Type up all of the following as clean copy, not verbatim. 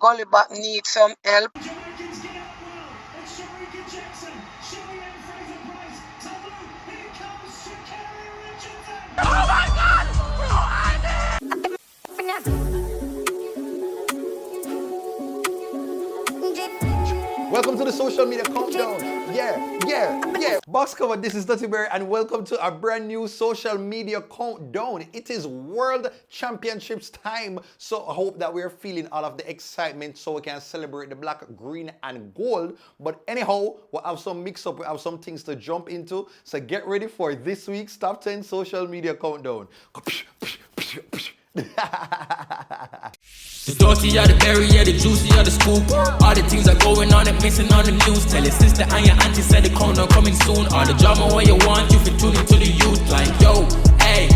Gully Bop needs some help. Jamaicans get up well. It's Sharika Jackson. Cheyenne Fraser Price. Taboo. Here comes Sha'carri Richardson. Welcome to the social media countdown. Yeah. Box cover, this is Dutty Berry, and welcome to a brand new social media countdown. It is World Championships time, so I hope that we're feeling all of the excitement so we can celebrate the black, green, and gold. But anyhow, we'll have some mix up, we have some things to jump into, so get ready for this week's Top 10 Social Media Countdown. The dirty of the berry, yeah, the juicy of the scoop. All the things are going on and missing on the news. Tell your sister and your auntie said the countdown coming soon. All the drama where you want, you fit tune into the youth. Like, yo, hey,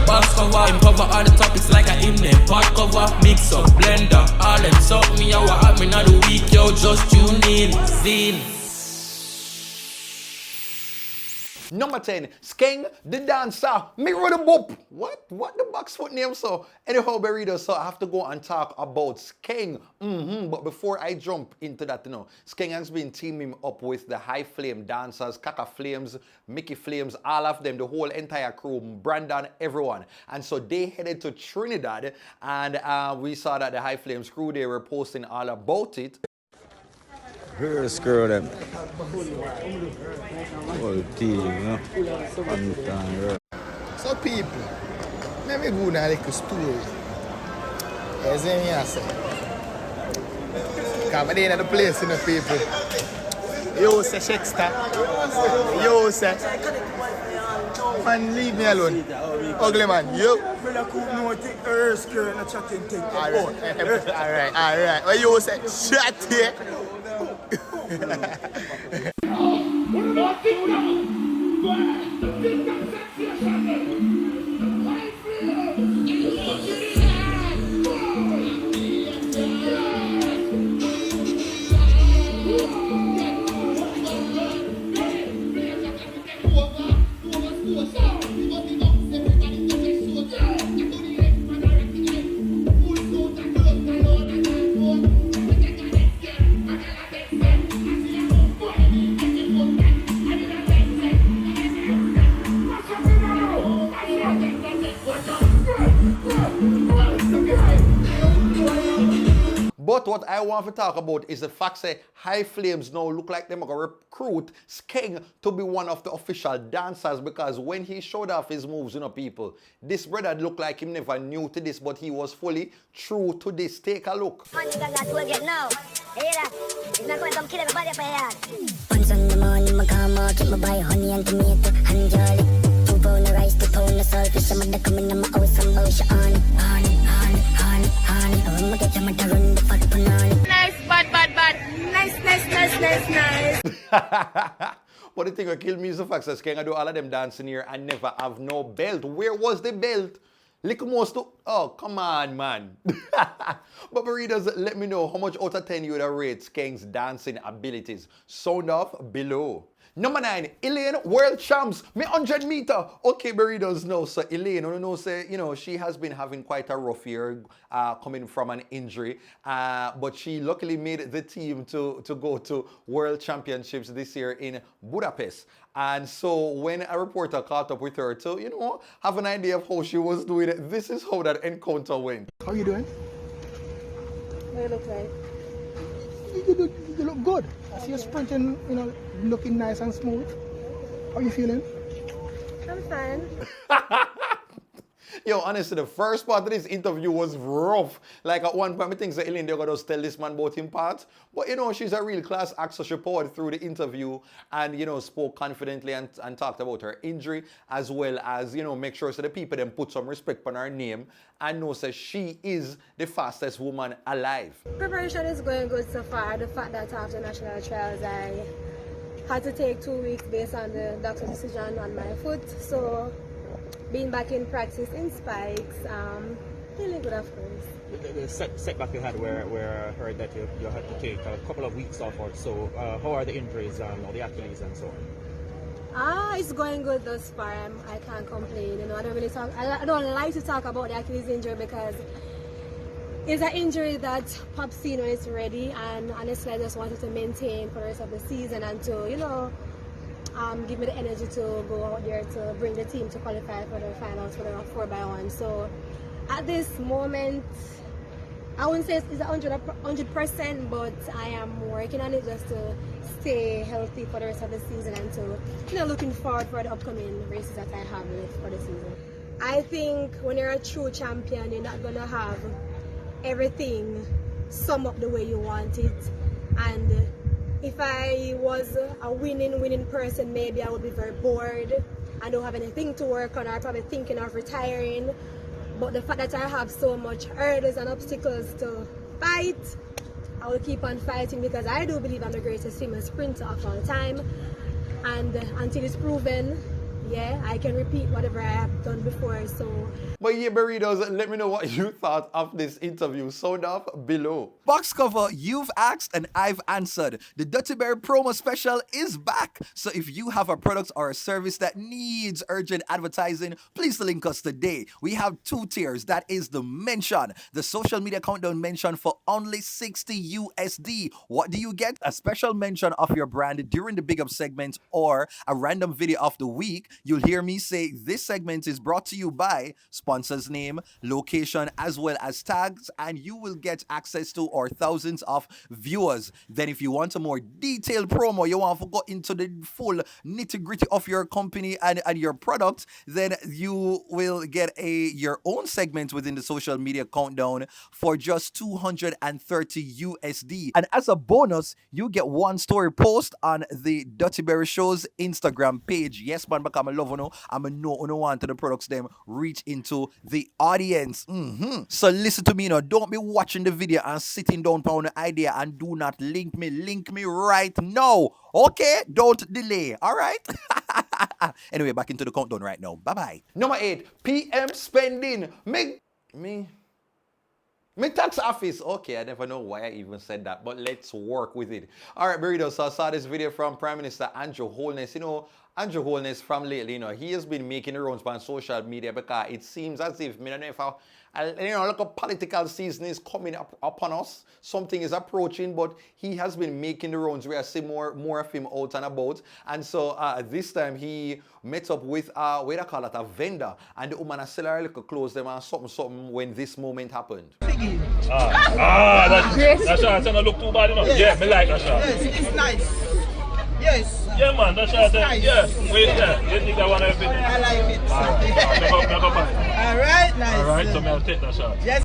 box cover, cover all the topics like I in them. Pot cover, mix up, blender, all them suck me out. What happening of the week, yo, just tune in, scene. Number 10, Skeng Di Dancer, Mirror the Boop. What the box foot name so? Anyhow, Burrito, so I have to go and talk about Skeng. But before I jump into that, Skeng has been teaming up with the High Flame dancers, Kaka Flames, Mickey Flames, all of them, the whole entire crew, Brandon, everyone. And so they headed to Trinidad, and we saw that the High Flames crew, they were posting all about it. Here, screw them. All team, So people, let me go now like a story. As in here say. Come at the end of the place, people. Yo say Shakespeare. Yo say. Man, leave me alone. Ugly man, yo. Alright. What you say? Shut here. But what I want to talk about is the fact that High Flames now look like them are going to recruit Skeng to be one of the official dancers, because when he showed off his moves, people, this brother looked like him never new to this, but he was fully true to this. Take a look. Once on the morning, my car market, my buy honey and tomato and jolly. 2 pound of rice, 2 pound of saltfish, I'm coming in my house and bullshit honey. I'm get them to run the fat banana. Nice, bad. Nice. But the thing that killed me is the fact that Skeng do all of them dancing here and never have no belt. Where was the belt? Little most to... Oh, come on, man. But readers, let me know how much out of 10 you would rate Skeng's dancing abilities. Sound off below. Number 9, Elaine, world champs, 100 meter. Okay, burritos know. So Elaine, she has been having quite a rough year coming from an injury. But she luckily made the team to go to World Championships this year in Budapest. And so when a reporter caught up with her to, have an idea of how she was doing, this is how that encounter went. How you doing? What do you look like? You look good. I see you sprinting, looking nice and smooth. How you feeling? I'm fine. Yo, honestly, the first part of this interview was rough. Like at one point, I think Elaine, they're going to tell this man about him part. But, she's a real class actor. She powered through the interview and, spoke confidently and talked about her injury, as well as, make sure so the people then put some respect on her name and know that she is the fastest woman alive. Preparation is going good so far. The fact that after national trials, I had to take 2 weeks based on the doctor's decision on my foot. So, being back in practice in spikes, feeling good, of course. The setback you had where I heard that you had to take a couple of weeks off or so. How are the injuries or the Achilles and so on? It's going good thus far. I can't complain. I don't like to talk about the Achilles injury because It's an injury that pops in when it's ready, and honestly I just wanted to maintain for the rest of the season and to, you know, give me the energy to go out there to bring the team to qualify for the finals for the 4x1. So at this moment, I wouldn't say it's 100%, but I am working on it just to stay healthy for the rest of the season and to, you know, looking forward for the upcoming races that I have left for the season. I think when you're a true champion, you're not gonna have everything sum up the way you want it. And if I was a winning person, maybe I would be very bored. I don't have anything to work on. I'm probably thinking of retiring. But the fact that I have so much hurdles and obstacles to fight, I will keep on fighting because I do believe I'm the greatest female sprinter of all time. And until it's proven, yeah, I can repeat whatever I have done before. So. But yeah, burritos, let me know what you thought of this interview. Sound off below. Box cover, you've asked and I've answered. The Dutty Berry promo special is back. So if you have a product or a service that needs urgent advertising, please link us today. We have 2 tiers. That is the mention, the social media countdown mention for only 60 USD. What do you get? A special mention of your brand during the big up segment or a random video of the week. You'll hear me say this segment is brought to you by sponsor's name, location, as well as tags, and you will get access to our thousands of viewers. Then if you want a more detailed promo, you want to go into the full nitty-gritty of your company and your product, then you will get your own segment within the social media countdown for just 230 USD. And as a bonus, you get 1 story post on the Dutty Berry Show's Instagram page. Yes, man, because I love you. I'm a no want to the products them reach into the audience. So listen to me now. Don't be watching the video and sitting down on the idea and do not link me. Link me right now. Okay? Don't delay. All right? Anyway, back into the countdown right now. Bye-bye. Number 8, PM spending. Me tax office. Okay, I never know why I even said that, but let's work with it. All right, burritos. So I saw this video from Prime Minister Andrew Holness. You know, Andrew Holness from lately, you know, he has been making the rounds on social media because it seems as if, I don't know if like a political season is coming up upon us. Something is approaching, but he has been making the rounds. We are seeing more of him out and about. And so this time he met up with what I call it, a vendor, and the woman has selling her little clothes them and something when this moment happened. That shot doesn't look too bad enough. Yeah, me like that shot. Yes, it's nice. Yes. Yeah, man, that shot there. Yeah, wait there. You think I want to fit? I like it. All right, nice. All right, so I'll take that shot. Yes.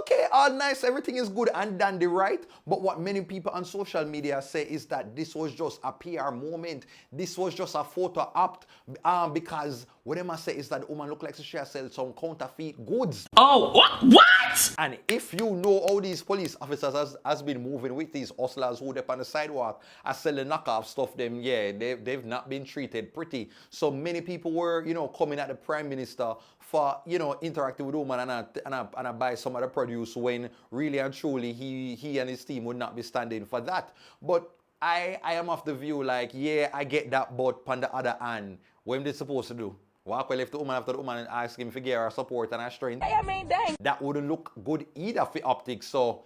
Okay, all nice, everything is good and dandy, right? But what many people on social media say is that this was just a PR moment. This was just a photo op because what I say is that the woman look like she has sold some counterfeit goods. Oh, what? And if you know how these police officers has been moving with these hustlers who up on the sidewalk are selling knockoff stuff, them, yeah, they've not been treated pretty. So many people were, you know, coming at the Prime Minister for, you know, interacting with the woman and buy some of the produce when really and truly he and his team would not be standing for that. But I am of the view like, yeah, I get that, but on the other hand, what am they supposed to do? Walk away, left the woman after the woman and ask him to give her support and her strength. That wouldn't look good either for optics. So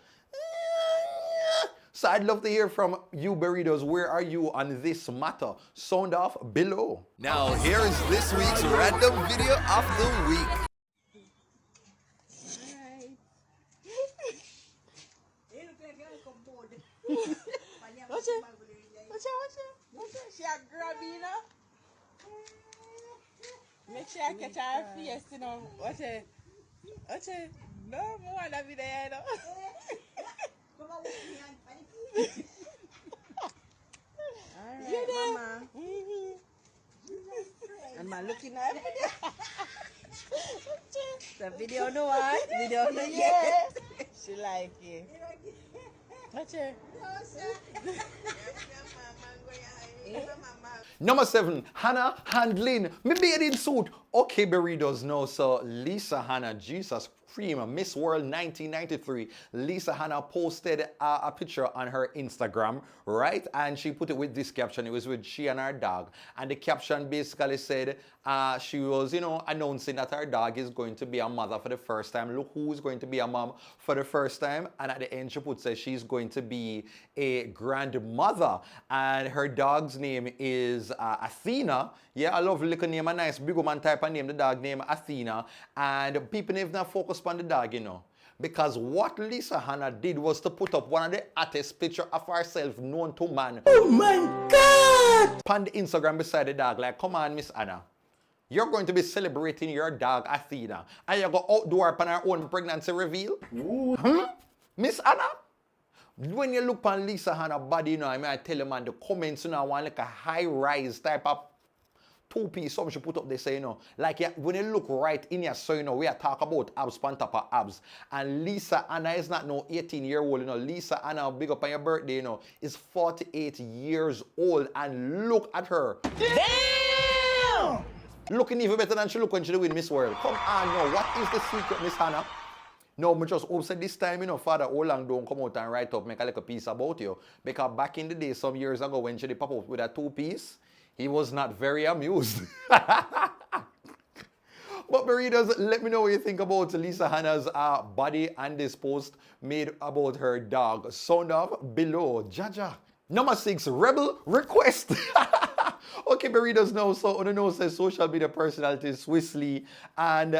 I'd love to hear from you, burritos. Where are you on this matter? Sound off below. Now, here is this week's random video of the week. Watch it. She a grabby, you know? Make sure I catch her face, you know. Watch it. No, I want to be there, you know. Alright, mama. And man looking at it. The video no what? Video no yes. She like it. Watch her. Number 7, Hannah Handlin. Me bathing suit. Okay, burritos, no. So Lisa Hannah, Jesus Supreme Miss World 1993, Lisa Hanna posted a picture on her Instagram, right? And she put it with this caption. It was with she and her dog. And the caption basically said she was, announcing that her dog is going to be a mother for the first time. Look who's going to be a mom for the first time. And at the end, she says she's going to be a grandmother. And her dog's name is Athena. Yeah, I love little name, a nice big woman type of name, the dog name Athena. And people have not focused on the dog, Because what Lisa Hanna did was to put up one of the hottest picture of herself known to man. Oh my God! On the Instagram beside the dog, like, come on, Miss Anna. You're going to be celebrating your dog, Athena. And you go outdoor upon her own pregnancy reveal? Miss Anna? When you look on Lisa Hanna's body, I tell you, man, the comments, want like a high-rise type of two-piece, something she put up, they say, like, when you look right in your so, we are talking about abs, on top of abs. And Lisa Anna is not no 18-year-old, Lisa Anna, big up on your birthday, is 48 years old. And look at her. Damn! Looking even better than she looked when she win Miss World. Come on, now, what is the secret, Miss Hannah? No, I just hope that this time, Father Olang don't come out and write up, make a little piece about you. Because back in the day, some years ago, when she did pop up with a two-piece, he was not very amused. But Burritos, let me know what you think about Lisa Hanna's body and this post made about her dog. Sound off below. Jaja. Number 6, Rebel Request. Okay, Burritos now. So, on the nose says social media personalities, Swiss Lee and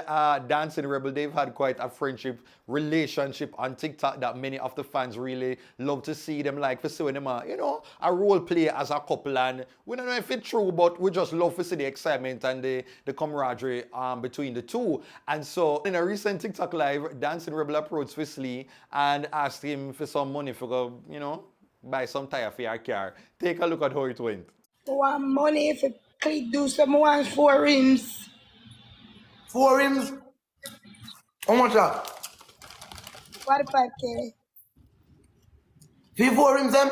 Dancing Rebel, they've had quite a friendship relationship on TikTok that many of the fans really love to see them like for seeing them, a role play as a couple. And we don't know if it's true, but we just love to see the excitement and the camaraderie between the two. And so, in a recent TikTok live, Dancing Rebel approached Swiss Lee and asked him for some money for, buy some tire for your car. Take a look at how it went. I want money if I do some. I want 4 rims. 4 rims? How much that? 45K. 4 rims them?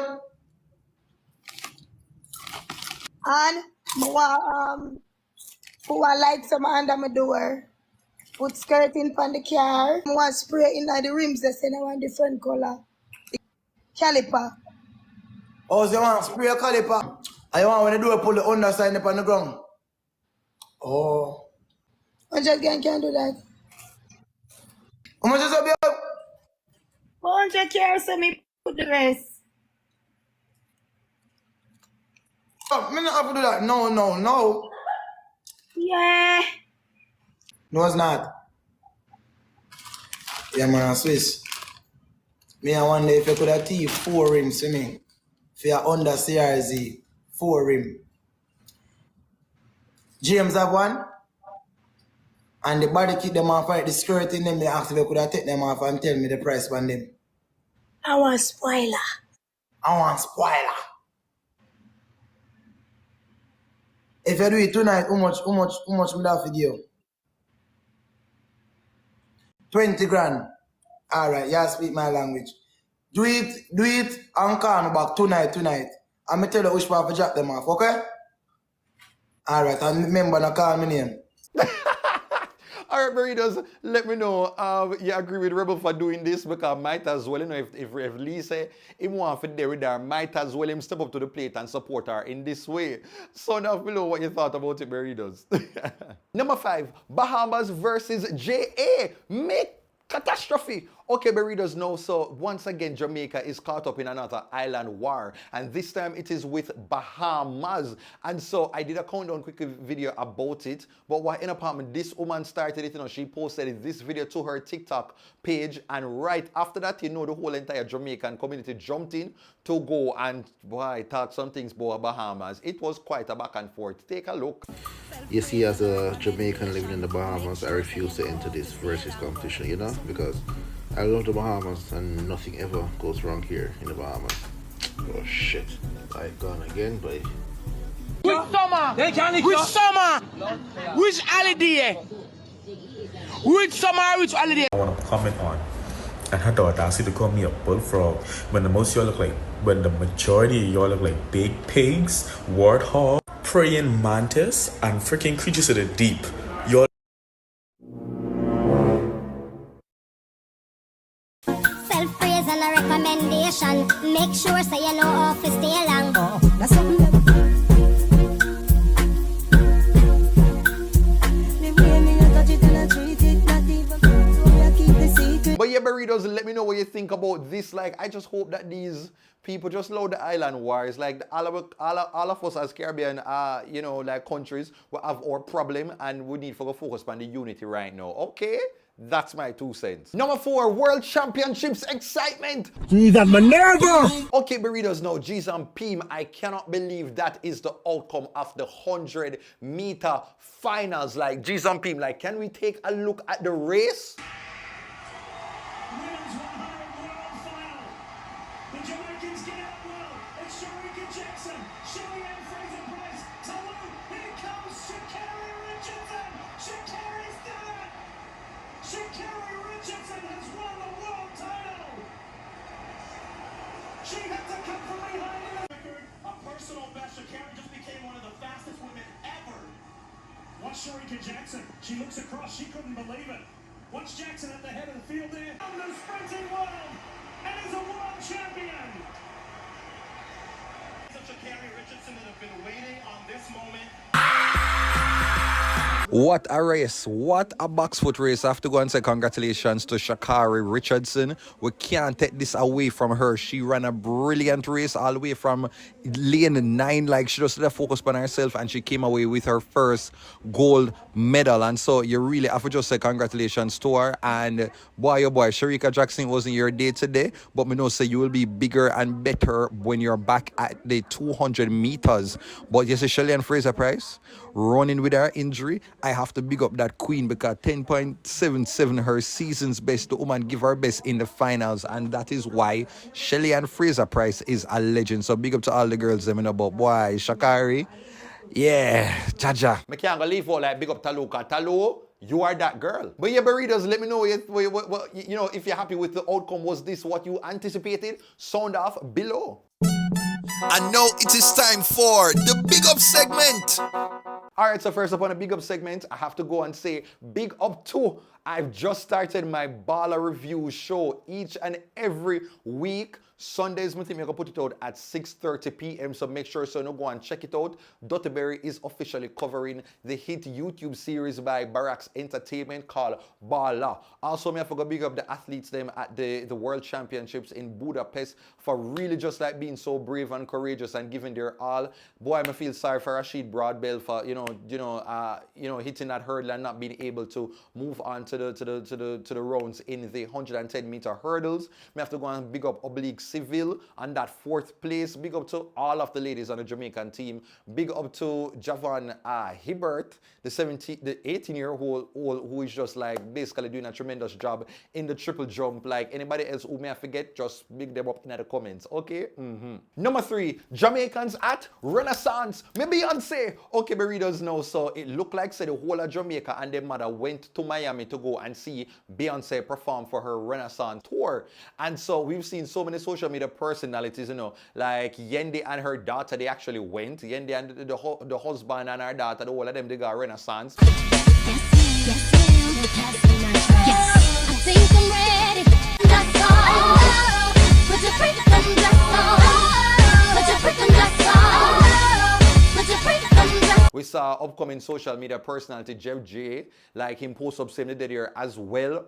And I want light some under my door. Put skirting on the car. I want spray in the rims. I said I want different color. The caliper. Oh, so you want spray a caliper? I want when the door pull the underside up on the ground. Oh. 100 can do that. How much is it, babe? 100K, so me put the rest. Oh, me not have to do that. No. Yeah. No, it's not. Yeah, man, I'm Swiss. Me, I wonder if you could have teeth 4 rims for me. For your under CRZ. 4 rim. James have one. And the body keep them off, right? The skirt in them, they ask if I could have take them off and tell me the price on them. I want spoiler. If you do it tonight, how much would I have to give you? 20 grand. Alright, you speak my language. Do it and call me back tonight. I'm going to tell you which part to drop them off, okay? Alright, and remember to call me name. Alright, Burritos, let me know you agree with Rebel for doing this, because might as well, if Lee say he want for there with her, might as well him step up to the plate and support her in this way. So now below what you thought about it, Burritos. Number 5, Bahamas versus JA. Make catastrophe. Okay, Burritos, know. So once again, Jamaica is caught up in another island war, and this time it is with Bahamas. And so I did a countdown quick video about it, but what ended up happening, this woman started it, she posted this video to her TikTok page, and right after that, the whole entire Jamaican community jumped in to go and talk some things about Bahamas. It was quite a back and forth. Take a look. You see, as a Jamaican living in the Bahamas, I refuse to enter this versus competition, because I love the Bahamas and nothing ever goes wrong here in the Bahamas. Oh shit, I've gone again, boy. Which summer? Which summer? Which holiday? Which summer? Which holiday? I want to comment on. And her daughter asked you to call me a bullfrog when the majority of y'all look like big pigs, warthog, praying mantis, and freaking creatures of the deep. Y'all foundation. Make sure so you know how to stay long. That's something that But yeah, burritos, let me know what you think about this. Like, I just hope that these people just load the island wars. Like, all of us as Caribbean, you know, like countries, will have our problem and we need to focus on the unity right now. Okay? That's my 2 cents. Number 4, World Championships excitement. Gee, that Minerva! Okay, burritos, now, G's and Pim, I cannot believe that is the outcome of the 100-meter finals. Like, G's and Pim, like, can we take a look at the race? Women's 100 world final. The Jamaicans get out well. It's Sha'carri, Sha'carri Fraser Price, Talou. Here comes Sha'carri Richardson. Sha'carri's done it. Sha'carri Richardson has won the world title. She had to come from behind in the record. A personal best. Sha'carri just became one of the fastest women ever. Watch Sha'carri Jackson. She looks across. She couldn't believe it. Watch Jackson at the head of the field there. On the sprinting world, and is a world champion. Sha'carri Richardson that have been waiting on this moment. What a race. What a box foot race. I have to go and say congratulations to Sha'carri Richardson. We can't take this away from her. She ran a brilliant race all the way from lane 9. Like, she just focused on herself and she came away with her first gold medal. And so you really have to just say congratulations to her. And boy, oh boy, Sha'carri Jackson, it wasn't your day today, but me know say you will be bigger and better when you're back at the 200 meters. But you see Shelly and Fraser Price running with her injury. I have to big up that queen because 10.77 her season's best. The woman give her best in the finals, and that is why Shelly and Fraser Price is a legend. So big up to all the girls them know about boy Sha'carri. Yeah, Jaja. I can't leave out like big up Taluka. Talu, you are that girl. But yeah, burritos, let me know you know if you're happy with the outcome. Was this what you anticipated? Sound off below. And now it is time for the big up segment. Alright, so first up on the big up segment, I have to go and say big up to I've just started my Baller Review show each and every week. Sundays, I think I'm going to put it out at 6:30 p.m. So make sure so you go and check it out. Dutty Berry is officially covering the hit YouTube series by Barracks Entertainment called Baller. Also, I have to go big up the athletes them at the World Championships in Budapest for really just like being so brave and courageous and giving their all. Boy, I feel sorry for Rashid Broadbell for hitting that hurdle and not being able to move on to the rounds in the 110-meter hurdles. I have to go and big up Oblique Civil on that 4th place. Big up to all of the ladies on the Jamaican team. Big up to Javon Hibbert, the 18-year-old who is just like basically doing a tremendous job in the triple jump. Like anybody else who may I forget, just big them up in the comments. Okay? Number 3, Jamaicans at Renaissance. Maybe Beyonce. Okay, burritos now. So it looked like the whole of Jamaica and their mother went to Miami to go and see Beyonce perform for her Renaissance tour. And so we've seen so many social media personalities, like Yendi and her daughter, they actually went. Yendi and the husband and her daughter, the whole of them, they got Renaissance. Yes, I think I'm ready. That's all. Put your freaking dress on. Put your freaking dress on. Put your freaking dress on. We saw upcoming social media personality Jeff J, like him post up same day there as well.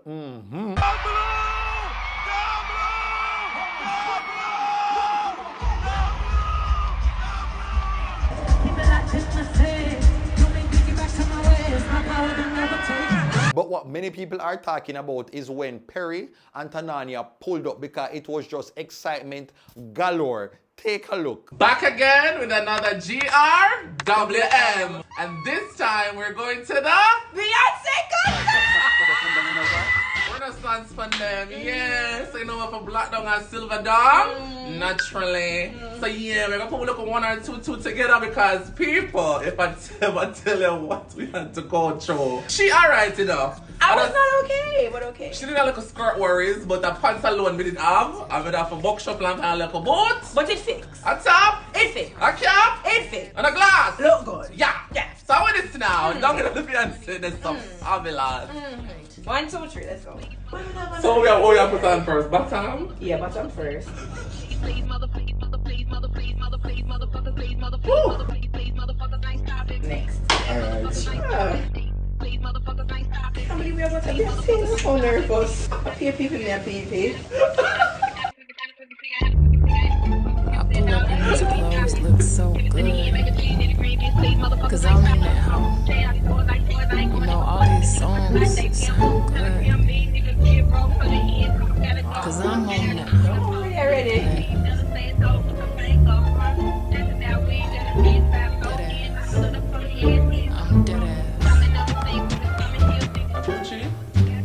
But what many people are talking about is when Perry and Tanaania pulled up because it was just excitement galore. Take a look. Back again with another GRWM. And this time we're going to the Beyonce concert! Renaissance for them, yes. So you know what for Black Dog and Silver Dog? Naturally. So yeah, we're going to put a 1 or 2 together because people, if I tell you what we had to go through. She alright enough. I was not okay, but okay. She didn't have like a skirt worries, but the pants alone we didn't have. I would have a buckshot lamp and like a boot. But it fits. A top. It fits. A cap. It fits. And a glass. Look good. Yeah. Yes. So with this now, don't get the Beyonce, there's some fabulous. 1, 2, 3, let's go. So we have put on first. Bottom? Yeah, bottom first. Next. Alright. How many we have got to be so nervous? I pay people me a pay. I pull up and these clothes look so good. Cause I'm in that home. You know, all these songs sound good. Cause I'm on that. Oh, yeah, ready. I'm dead ass.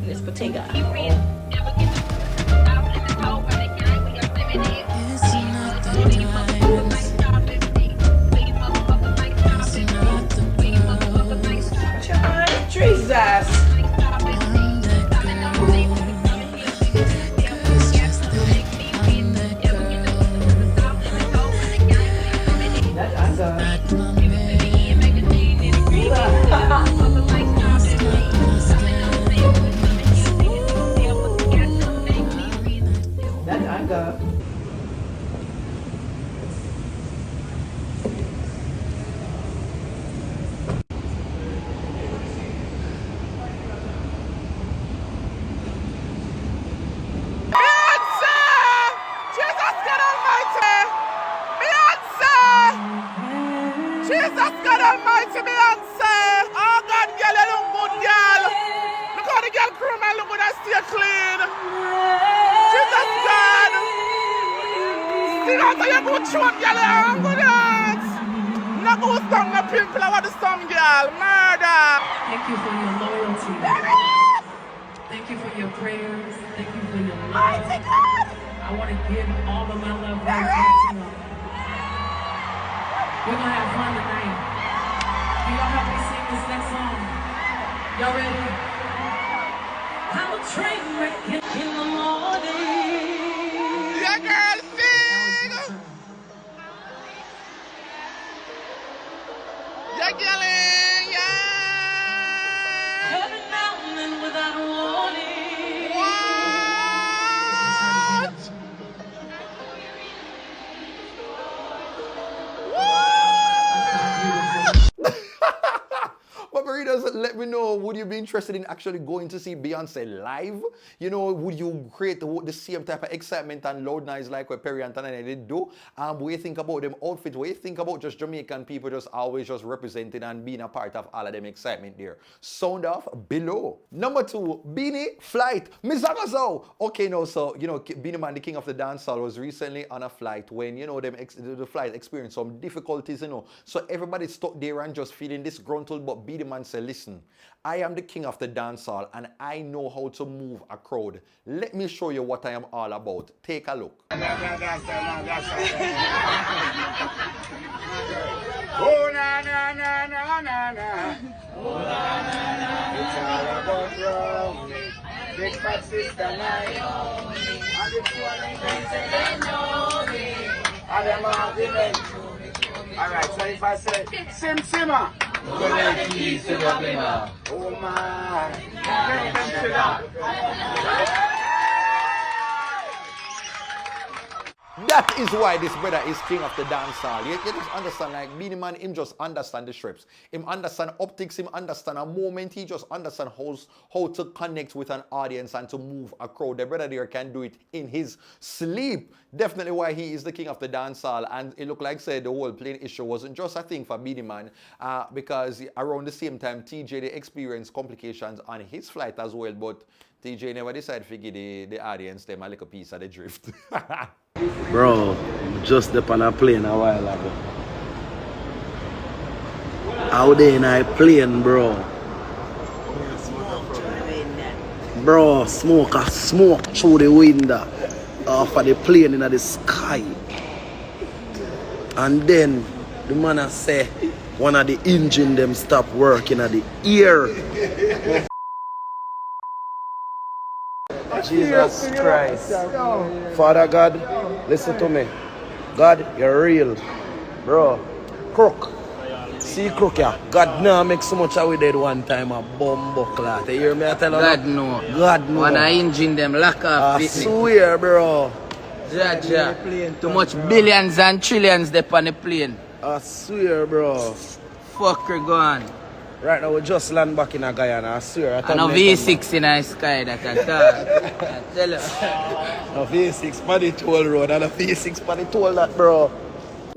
Let's potato. It's not the diamonds. It's not the girls. John, Jesus. I'm that girl. Cause just think I'm that girl. That's awesome. Not my man. That's anger. Jesus God Almighty, Beyonce! Oh God, girl, you look good, girl! Look how the girl crew man look good and stay clean! Jesus God! Sing out of your good tune, girl, you're good dance! No good song, no pimple, I want the song, girl! Murder! Thank you for your loyalty. Thank you for your prayers. Thank you for your love. I want to give all of my love right back to you. We're gonna have fun tonight. Can y'all help me sing this next song? Y'all ready? I'm a train wreck in the morning. Yeah, girl, sing! Yeah, girl, yeah! Every now and then without a warning. What? But Burritos, let me know, would you be interested in actually going to see Beyonce live? You know, would you create the same type of excitement and loud noise like what Perry and Tanaania did do? What do you think about them outfits? What do you think about just Jamaican people just always just representing and being a part of all of them excitement there? Sound off below. Number 2, Beenie Flight. Mizagazo. Okay, no, so, you know, Beenie Man, the king of the dancehall, was recently on a flight when, you know, the flight experienced some difficulties, you know. So everybody stuck there and just feeling disgruntled, but Beenie Man said, listen, I am the king of the dancehall and I know how to move a crowd. Let me show you what I am all about. Take a look. Oh, na na na na na na. Oh, na na na. It's all about Romy. Big fat sister Naomi. And the two of them friends say they know me. And them argument. Alright, so if I say Sim Simma. Oh my. That is why this brother is king of the dancehall. You just understand, like Beenie Man, him just understand the strips. Him understand optics, him understand a moment. He just understand how to connect with an audience and to move a crowd. The brother there can do it in his sleep. Definitely why he is the king of the dancehall. And it looked like said the whole plane issue wasn't just a thing for Beenie Man, because around the same time, TJ they experienced complications on his flight as well. But TJ never decided to give the audience them a little piece of the drift. Bro, just up on a plane a while ago. Out there in a plane, bro. Bro, smoke through the window off of the plane in the sky. And then the man say one of the engine them stop working at the ear. Jesus Christ. Father God, listen to me. God, you're real. Bro, crook. See crook ya. God no make so much how we did one time a bumbo clot. You hear me I tell you? God no. God no. When I engine them lock off. I swear, bro. Ja. Too much billions and trillions there on the plane. I swear, bro. Fucker go on. Right now we just land back in a Guyana, I swear. And a V6 in the sky that I thought. I tell you. A V6 on the toll road and a V6 on the toll that, bro.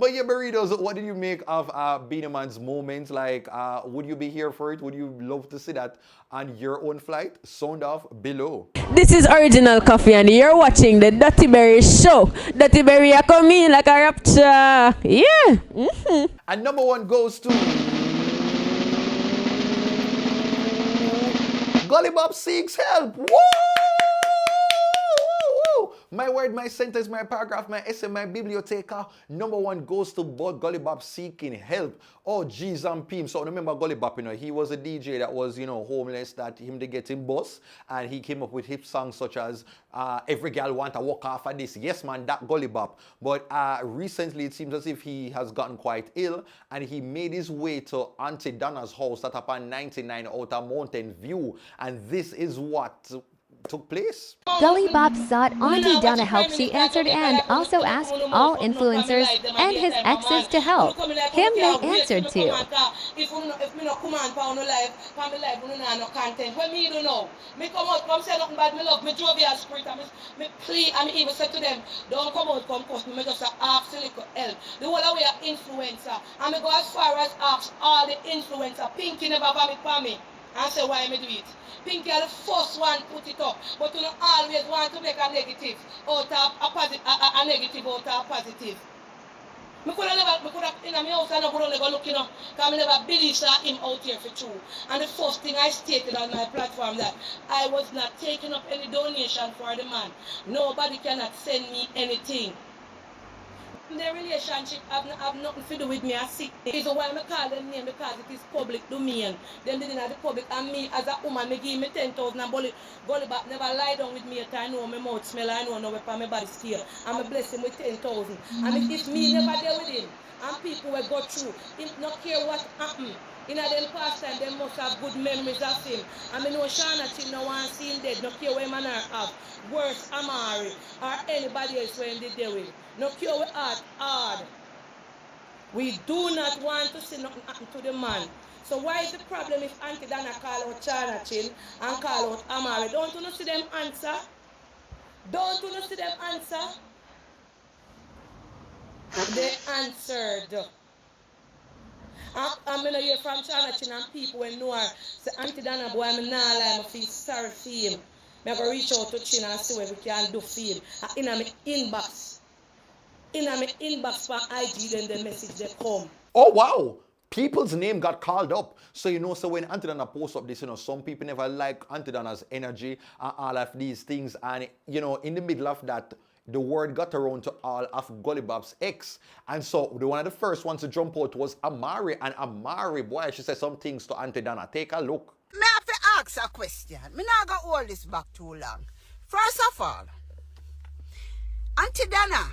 But yeah, burritos, what did you make of Beenie Man's moments? Like, would you be here for it? Would you love to see that on your own flight? Sound off below. This is Original Coffee and you're watching the Dutty Berry Show. Dutty Berry are coming like a rapture. Yeah. And number one goes to Gully Bop seeks help. Woo! My word, my sentence, my paragraph, my essay, my biblioteca. Number one goes to Gully Bop seeking help. Oh, geez, I'm Pim. So remember Gully Bop, you know, he was a DJ that was, you know, homeless, that him to get him boss. And he came up with hip songs such as Every Girl Want to Walk Off of This. Yes, man, that Gully Bop. But recently, it seems as if he has gotten quite ill. And he made his way to Aunty Donna's house that up on 99 Outer Mountain View. And this is what took place. Gully Bop sought Aunty Donna help, she answered, and also asked all influencers and his exes to help. Him they answered to. If me no come on for no live, for me live, no no content. When me don't know, me come out, come say nothing bad. Me love, me jovial spirit, and me plea, and me even say to them, don't come out, come cost me. Me just ask a little help. The whole way a influencer, and me go as far as ask all the influencer. Pinky never vomit for me, and say why me do it. Pinky are the first one put it up, but you don't always want to make a negative out of a negative out of a positive. Me could have in my house and I could never look, you know, because I never believe that him out here for true. And the first thing I stated on my platform that I was not taking up any donation for the man. Nobody cannot send me anything. The relationship have nothing to do with me as sick. This is why I call them name, because it is public domain. Them didn't have the public, and me as a woman, me give me 10,000 and Gully Bop never lie down with me at I know my mouth smell, I know where my body still. I'm a bless him with 10,000. And if me never deal with him, and people will go through, him not care what happened. In them past time, they must have good memories of him. I mean, no Sha'carri no one seen dead, no care where man have. Worse, Amari, or anybody else when they deal with. No care with heart hard. We do not want to see nothing happen to the man. So why is the problem if Aunty Donna call out Sha'carri and call out Amari? Don't you see them answer? Don't you see them answer? They answered. I'm going to hear from Sha'carri and people when know her. Say, Aunty Donna, boy, I'm not lie, I feel sorry for him. I'm going to reach out to Chin and see what we can do for him. In my inbox. In my inbox for IG, then the message they come. Oh, wow. People's name got called up. So, you know, so when Aunty Donna posts up this, you know, some people never like Aunty Donna's energy and all of these things. And, you know, in the middle of that, the word got around to all of Gully Bop's ex. And so one of the first ones to jump out was Amari. And Amari, boy, she said some things to Aunty Donna. Take a look. Me have to ask a question. Me not gonna hold this back too long. First of all, Aunty Donna,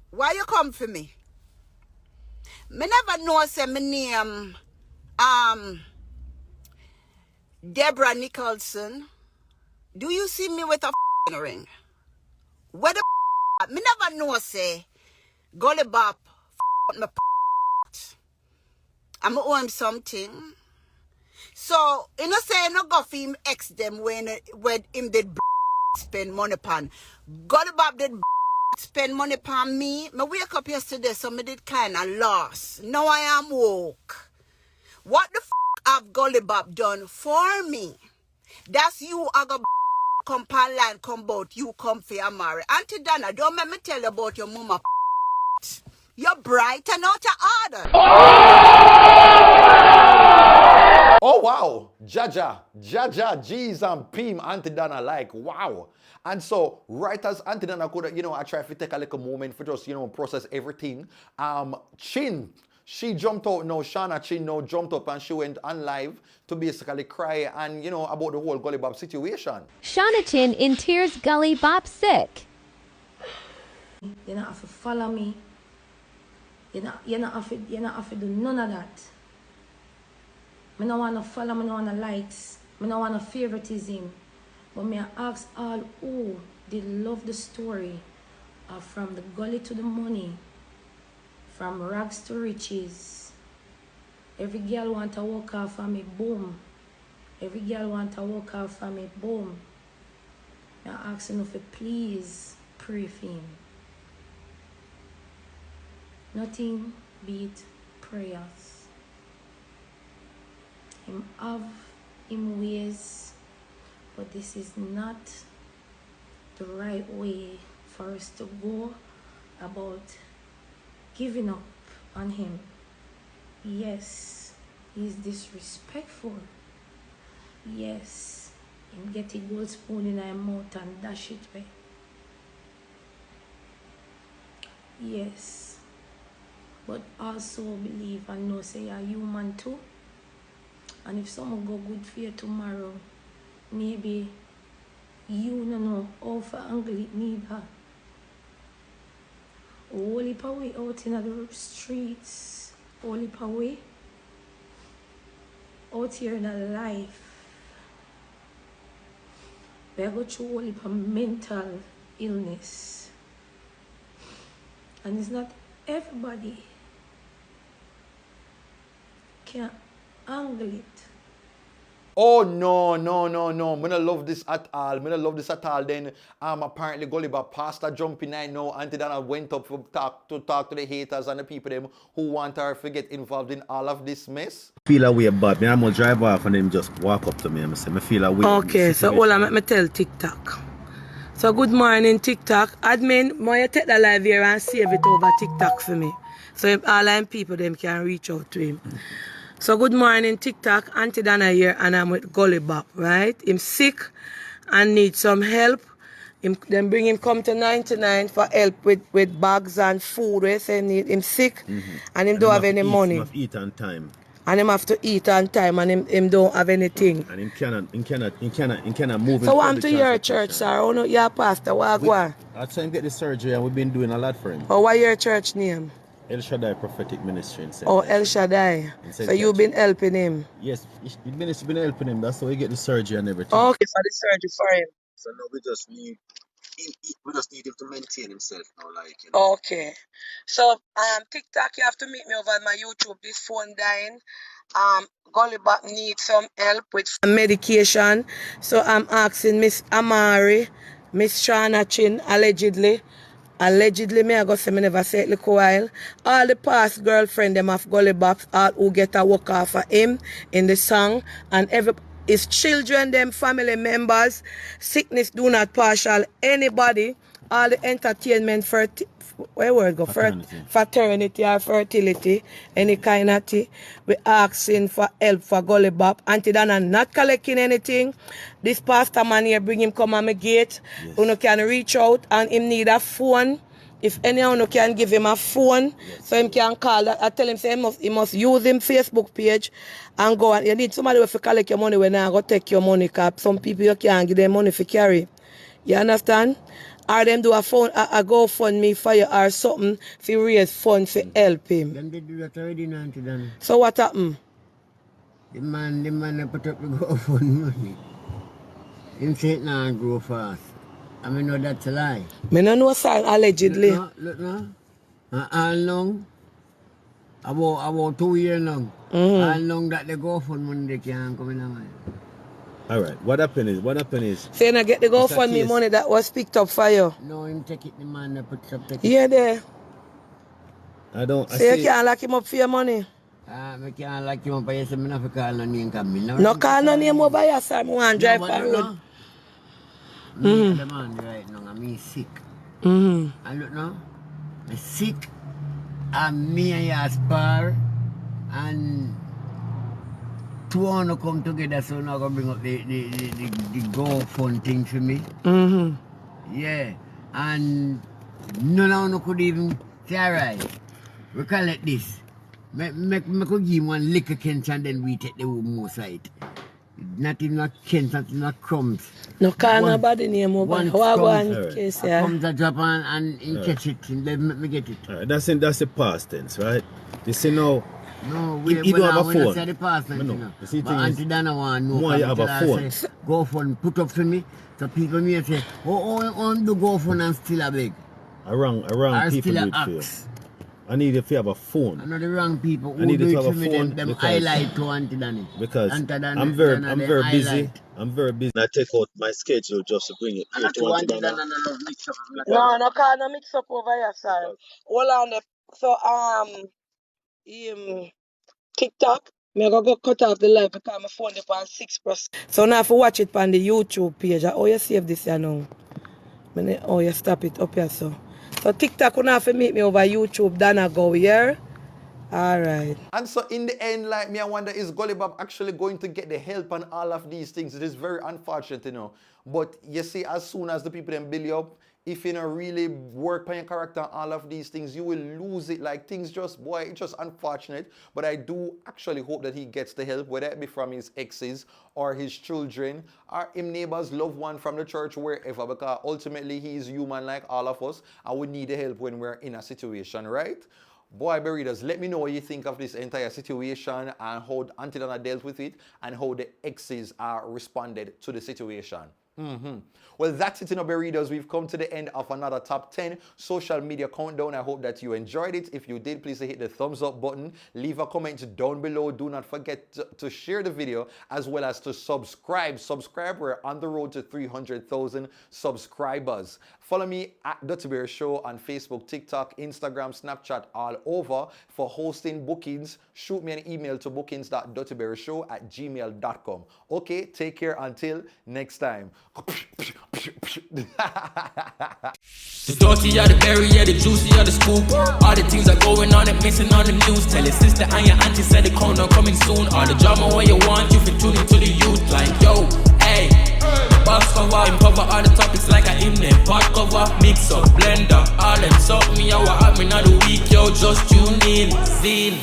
why you come for me? Me never know say me name Deborah Nicholson. Do you see me with a ring? Where the me never know say Gully Bop my I'm owe him something. So you know say no go for him ex them when him did spend money upon. Gully Bop did spend money upon me. Me wake up yesterday so me did kinda lost. Now I am woke. What the have Gully Bop done for me? That's you I go come pan line, come bout, you come for your marry. Aunty Donna, don't make me tell you about your mama. You're bright and out of order. Oh, wow. Jaja, G's and Pim, Aunty Donna, like, wow. And so, right as Aunty Donna could, you know, I try to take a little moment for just, you know, process everything. Chin, she jumped out, no, Shana Chin, no, jumped up and she went on live to basically cry and, you know, about the whole Gully Bop situation. Shana Chin in tears, Gully Bop sick. You don't have to follow me. You not have to do none of that. I don't want to follow, I don't want to likes, I don't want to favoritism. But me ask all who did love the story of from the gully to the money, from rags to riches. Every girl want to walk off of me, boom. Every girl want to walk off of me, boom. I ask you if you please pray for him. Nothing beat prayers. Him have him ways, but this is not the right way for us to go about giving up on him. Yes, he's disrespectful. Yes, him get a gold spoon in his mouth and dash it away. Yes, but also believe and know say you're human too. And if someone go good for you tomorrow, maybe you don't know how to angle it neither. All heap away out in the streets, all heap away out here in the life. We go through all heap of mental illness. And it's not everybody can angle it. Oh no. I don't love this at all. Then apparently Gully Bop pastor jumping I know Aunty Donna went up to talk to the haters and the people them who want her to get involved in all of this mess. Feel a way bad. I'm gonna drive off and them just walk up to me and say I feel a way. Okay, so all I me tell TikTok. So good morning TikTok. Admin, may take the live here and save it over TikTok for me. So all them people them can reach out to him. So good morning TikTok, Aunty Donna here and I'm with Gully Bop, right? Him sick and need some help. Then bring him come to 99 for help with bags and food. We say him sick and him don't have any money. He must eat on time. And him have to eat on time and him don't have anything. And him cannot move. So I'm to your church, sir. Oh no, your pastor, what go on? I saw him get the surgery and we've been doing a lot for him. Oh, what your church name? El Shaddai Prophetic Ministry in St. Oh, El Shaddai. So you've been helping him? Yes, the ministry been helping him. That's how he get the surgery and everything. Okay, for the surgery for him. So now we just need him to maintain himself now, like, you know. Okay. So TikTok, you have to meet me over at my YouTube. This phone dying. Gully Bop needs some help with medication. So I'm asking Miss Amari, Miss Shana Chin, allegedly, me I go say me never say it look a while. All the past girlfriend them of Gully Bop, all who get a work off of him in the song, and his children, them family members, sickness do not partial anybody, all the entertainment fraternity or fertility, any kind of thing. We asking for help for Gully Bop. Aunty Donna not collecting anything. This pastor man here bring him come on my gate. Yes. You can reach out and him need a phone. If anyone can give him a phone, so him can call. I tell him say he must use him Facebook page and go. And you need somebody to collect your money when I go take your money. Cause some people you can't give them money for carry. You understand? Or them do a GoFundMe for you or something to raise funds to help him. Them they do that already, Aunty Donna. So what happened? The man put up the GoFundMe money. Him say it now and grow fast. I mean, know that's a lie. Me no know, sir, allegedly. Look now. How long? About 2 years long. How long that the GoFundMe they can't come in a man. All right. What happened is. So you not get the GoFundMe money that was picked up for you? No, him take it, the man that puts up the. Yeah, there. So you can't lock him up for your money? I can't lock him up for you, so I have to call no name. No call no name over here, sir. I want to drive for road. The man right now, I'm sick. And look now, I'm sick, and me and you spar, and two want to come together, so now I'm going to bring up the GoFund thing for me. Yeah, and none of them could even say, alright, we call it this. I could give him one liquor can and then we take the whole more side. Not even a chance, not even a crumbs. No call nobody name over. One How I go crumbs, and case a yeah. crumbs a drop and he catch it, and then make me get it. Alright, that's the past tense, right? You see now, No, you don't have a phone. Say the past tense, No, you know. you see But thing Aunty is, Donna want to know. more you have a because phone. say, go phone, put up for me. So people may say, oh, do go phone and still a beg. I wrong Or people still do a it for you. axe. I need if you have a phone. I know the wrong people I who need do to it have for a me, phone them because- highlight to Aunty Donna. Because Aunty Donna, I'm very them busy. highlight. I'm very busy. I take out my schedule just to bring it here to Aunty Donna. mix up. No call no mix up over here, sir. Hold on there. So TikTok, me go cut off the live because my phone is on 6%. So now if you watch it on the YouTube page, how you save this here now? Oh, you stop it up here so. So TikTok, you have to meet me over YouTube, Donna go here. Alright. And so in the end, like me, I wonder, is Gully Bop actually going to get the help on all of these things? It is very unfortunate, you know. But you see, as soon as the people then build you up, if you don't really work on your character and all of these things, you will lose it. Like things just, boy, it's just unfortunate. But I do actually hope that he gets the help, whether it be from his exes or his children or his neighbors, loved one from the church, wherever, because ultimately he is human like all of us and we need the help when we're in a situation, right? Boy, Berries, let me know what you think of this entire situation and how Aunty Donna dealt with it and how the exes responded to the situation. Well, that's it, Berries. We've come to the end of another top 10 social media countdown. I hope that you enjoyed it. If you did, please hit the thumbs up button. Leave a comment down below. Do not forget to share the video as well as to subscribe. We're on the road to 300,000 subscribers. Follow me at TheDuttyBerryShow on Facebook, TikTok, Instagram, Snapchat, all over. For hosting bookings, shoot me an email to bookings.duttyberryshow@gmail.com. Okay, take care until next time. The dirty or the berry, yeah, the juicy or the scoop. All the things are going on and missing on the news. Tell your sister and your auntie said the corner coming soon. All the drama where you want, you can tune into the youth. Like, yo, hey, box cover, cover all the topics like a hymn. Pot cover, mix up, blender, all them suck me out, what happened on the week, yo, just tune in, zine.